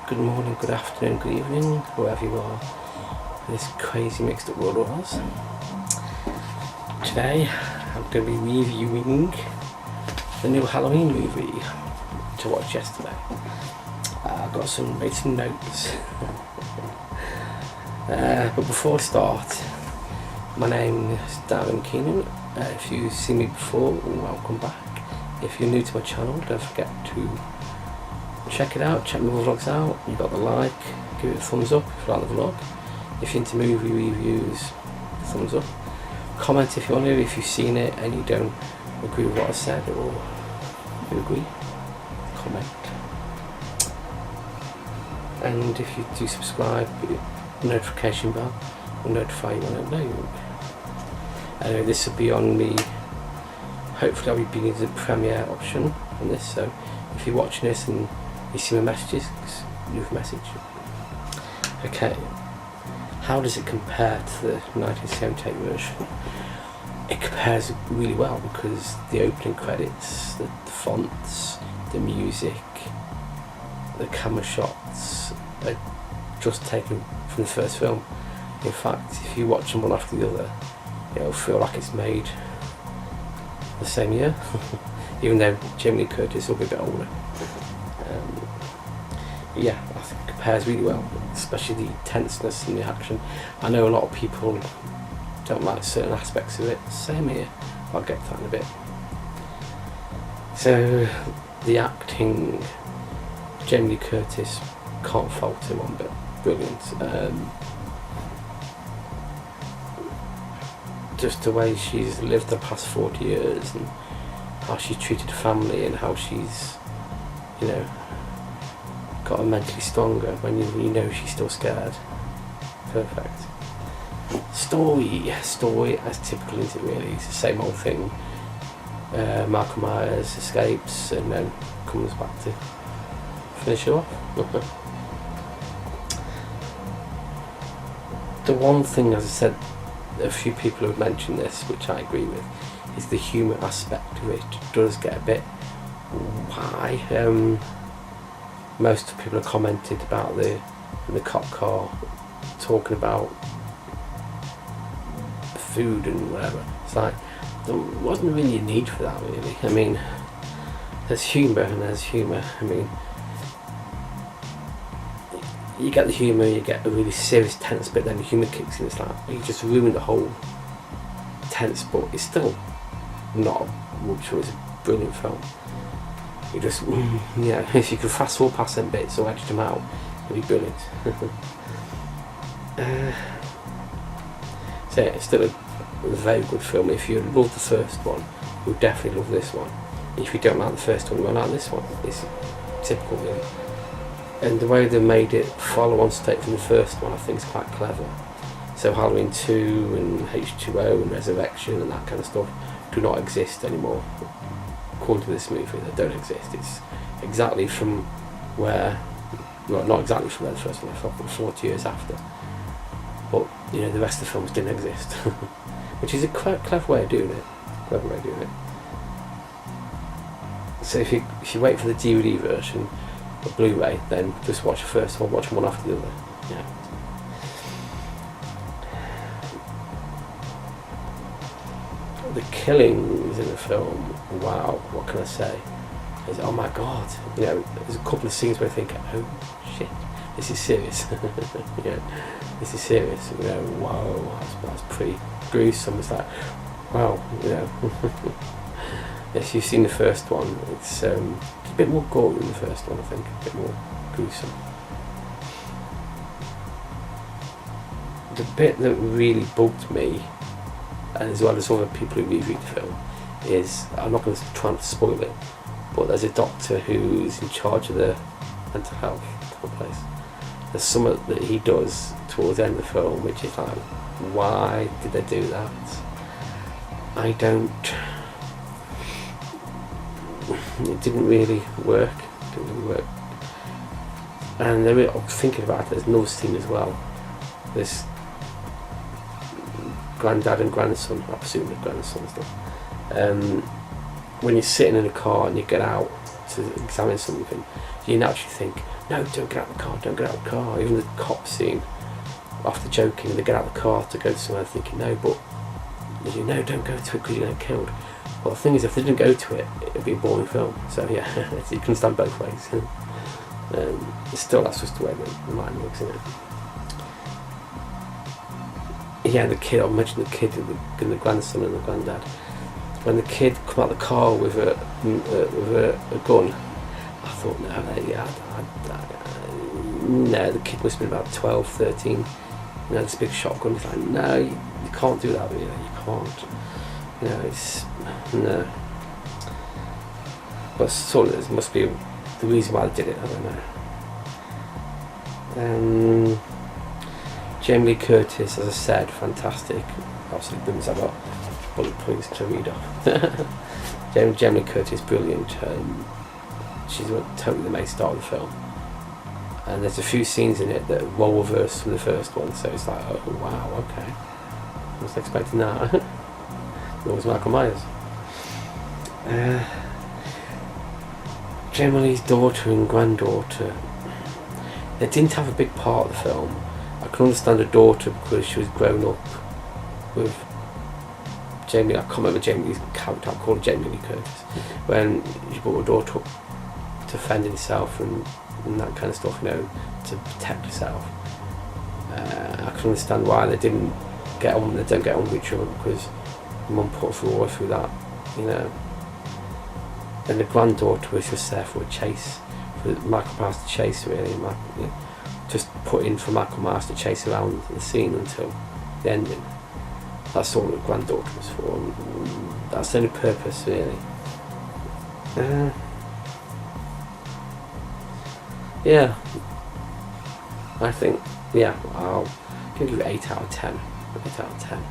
good morning, good afternoon, good evening, wherever you are in this crazy mixed up world of ours. Today I'm going to be reviewing the new Halloween movie which I watched yesterday. I've got made some notes. But before I start, my name is Darren Keenan. If you've seen me before, welcome back. If you're new to my channel, don't forget to check it out, check my vlogs out. You got the like, give it a thumbs up if you like the vlog. If you're into movie reviews, thumbs up. Comment if you want to, if you've seen it and you don't agree with what I said, or you agree, comment. And if you do subscribe, the notification bell will notify you when I upload. Anyway, this will be on me. Hopefully I'll be beginning the premiere option on this, so if you're watching this and you see my messages, leave a message. Okay, how does it compare to the 1978 version? It compares really well because the opening credits, the fonts, the music, the camera shots are just taken from the first film. In fact, if you watch them one after the other, it'll feel like it's made the same year, even though Jamie Lee Curtis will be a bit older. Yeah, I think it compares really well, especially the tenseness and the action. I know a lot of people don't like certain aspects of it, same here, I'll get to that in a bit. So, the acting, Jamie Lee Curtis, can't fault him one bit, brilliant. Just the way she's lived the past 40 years and how she's treated family and how she's, you know, got her mentally stronger when you know she's still scared. Perfect. Story as typical, isn't it really? It's the same old thing. Michael Myers escapes and then comes back to finish it off. The one thing, as I said, a few people have mentioned this, which I agree with, is the humour aspect of it. It does get a bit why. Most people have commented about the cop car talking about food and whatever. It's like, there wasn't really a need for that really. I mean, there's humour and there's humour. I mean, you get the humour, you get a really serious tense bit, then the humour kicks in. It's like, you just ruin the whole tense, but it's still not a rupture, it's a brilliant film. You just, yeah, if you could fast forward past them bits or edit them out, it'd be brilliant. So yeah, it's still a very good film. If you love the first one, you'll definitely love this one. If you don't like the first one, you won't like this one. It's typical really. And the way they made it follow on straight from the first one, I think is quite clever. So Halloween 2 and H2O and Resurrection and that kind of stuff do not exist anymore. According to this movie, they don't exist. It's exactly from where, well, not exactly from where the first one left off, but 40 years after. But you know, the rest of the films didn't exist, which is a quite clever way of doing it. Clever way of doing it. So if you wait for the DVD version, the Blu-ray, then just watch the first one, watch one after the other. Yeah. The killings in the film, wow, what can I say? Is, oh my god, you know, there's a couple of scenes where I think, oh shit, this is serious. Yeah, this is serious. You know, wow, that's pretty gruesome. It's like, wow, you know. Yes, you've seen the first one. It's a bit more gory than the first one, I think, a bit more gruesome. The bit that really bugged me, and as well as other people who reviewed the film, is, I'm not going to try and spoil it, but there's a doctor who's in charge of the mental health place. There's something that he does towards the end of the film which is like, why did they do that? It didn't really work. And then I'm thinking about it, there's another scene as well. There's granddad and grandson, I presume the grandson and stuff. When you're sitting in a car and you get out to examine something, you naturally think, no, don't get out of the car, don't get out of the car. Even the cop scene, after joking, they get out of the car to go somewhere thinking, no, but you know, don't go to it because you're going to get killed. Well, the thing is, if they didn't go to it, it would be a boring film. So yeah, you can stand both ways. Still, that's just the way the mind works, isn't it? Yeah, the kid, I mentioned the kid, the grandson and the granddad. When the kid come out of the car with a gun, I thought, no, the kid must have been about 12, 13. You know, this big shotgun. He's like, no, you can't do that, really. You can't. You know, it's no. But sort of, it must be the reason why they did it. I don't know. Jamie Lee Curtis, as I said, fantastic. Obviously, goodness, I've got bullet points to read off. Jamie Lee Curtis, brilliant. She's totally the main star of the film. And there's a few scenes in it that are role reversed from the first one, so it's like, oh wow, okay. I wasn't expecting that. Nor was Michael Myers. Jamie Lee's daughter and granddaughter, they didn't have a big part of the film. I can understand a daughter because she was grown up with Jamie. I can't remember Jamie Lee's character. I call her Jamie Lee Curtis. When she brought her daughter up to fend herself and that kind of stuff, you know, to protect herself. I can understand why they didn't get on. They don't get on with each other because Mum put her all through that, you know. And the granddaughter was just there for a chase, for Michael Myers to chase, really. Just put in for Michael Myers to chase around the scene until the ending. That's all the granddaughter was for. And that's the only purpose, really. Yeah, I think, yeah, I'll give it 8 out of 10. 8 out of 10.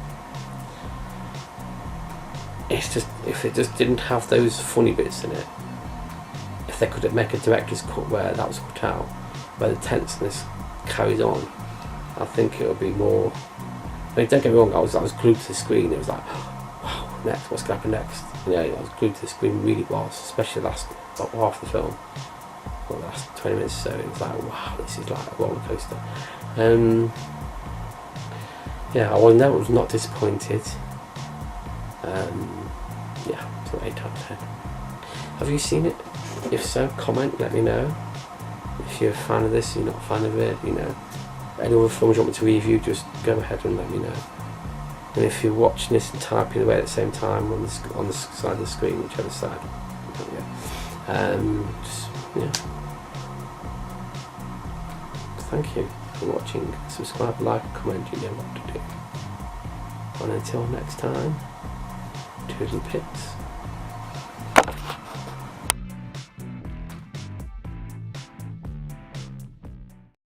It's just, if it just didn't have those funny bits in it, if they could make a director's cut where that was cut out, where the tenseness carries on, I think it would be more. I mean, don't get me wrong, I was glued to the screen. It was like, wow, next, what's going to happen next? You know, I was glued to the screen, really was, especially the last half the film. The last 20 minutes or so, it was like, wow, this is like a roller coaster. Yeah, I was not disappointed. Yeah, so 8 out of 10. Have you seen it? If so, comment, let me know. If you're a fan of this, you're not a fan of it, you know. Any other films you want me to review, just go ahead and let me know. And if you're watching this and typing away at the same time on the side of the screen, whichever side, yeah. Thank you for watching. Subscribe, like, comment, you know what to do. And until next time, toodle pits.